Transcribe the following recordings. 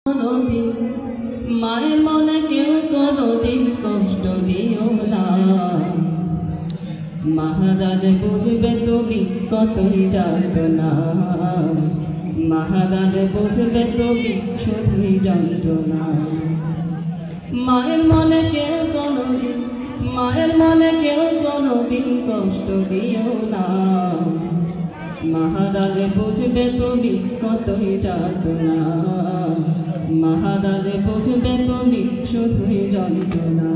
কোনোদিন মায়ের মনে কেউ কোনোদিন কষ্ট দিও না। মহারাজ বুঝবে তুমি কতই যাতনা, মহারাজ বুঝবে তুমি শুধুই যন্ত্রণা। মায়ের মনে কেউ কোনোদিন, মায়ের মনে কেউ কোনোদিন কষ্ট দিও না। মহারাজ বুঝবে তুমি কতই যাতনা, মহারাজ বুঝবে তুমি শুধুই যন্ত্রণা।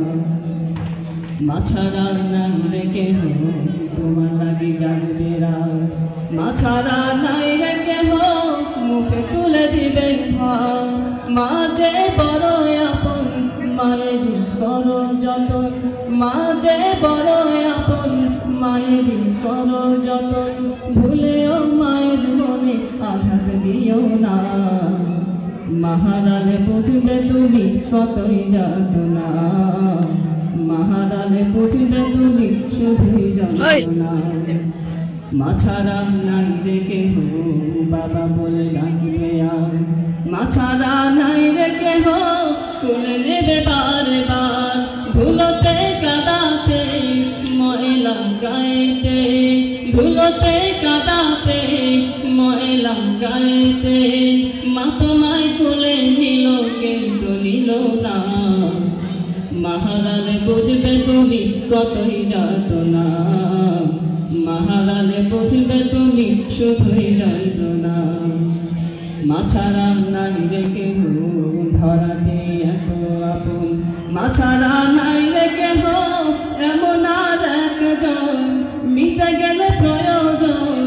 মা ছাড়া নাই রে কেহ তোমার লাগি জানবে রাত, মা ছাড়া নাই রে কেহ মুখে তুলে দিবে ভাত। মা যে বড় আপন মায়ের করো যতন, মা যে বড় আপন মায়ের করো যতন। ভুলেও মায়ের মনে আঘাত দিও না, মহারাজ বুঝবে তুমি কতই যাতনা, মহারাজ বুঝবে তুমি শুধুই যন্ত্রণা। মা ছাড়া নাই রে কেহ বাবা বলে ডাকবে আর, মা ছাড়া নাই রে কেহ কোলে নেবে বারে বার। ধুলোতে কাদাতে ময়লা গাইতে, ধুলোতে কাদাতে ময়লা গাইতে। মা তোমায় কোলে নিল কিন্তু নিল না, মহারাজ বুঝবে তুমি কতই যাতনা, মহারাজ বুঝবে তুমি শুধুই যন্ত্রণা। মা ছাড়া নাই রে কেহ ধরাতে এত আপন, মা ছাড়া নাই রে কেহ এমন আর একজন। মিটে গেলে প্রয়োজন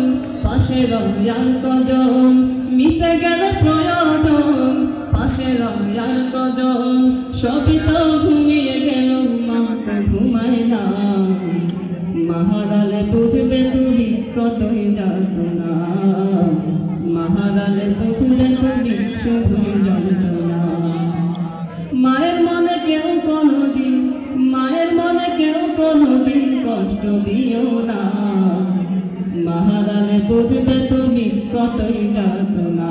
পাশে রয়ার কজন, মিটে গেলে প্রয়োজন পাশে রয়ার কজন। সবই তো ঘুমিয়ে গেল মা তো ঘুমায় না, মহারাজ বুঝবে তুমি কতই যাতনা, মহারাজ বুঝবে তুমি শুধুই যন্ত্রণা। মায়ের মনে কেউ কোনোদিন, মায়ের মনে কেউ কোনোদিন কষ্ট দিও না, মহারাজ বুঝবে তুমি কতই যাতনা,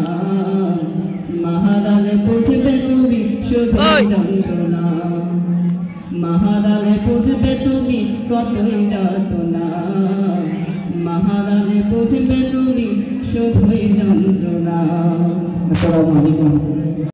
মহারাজ বুঝবে তুমি শুধুই যন্ত্রণা। মহারাজ বুঝবে তুমি কতই যাতনা, মহারাজ বুঝবে তুমি শুধুই যন্ত্রণা। আসসালামু আলাইকুম।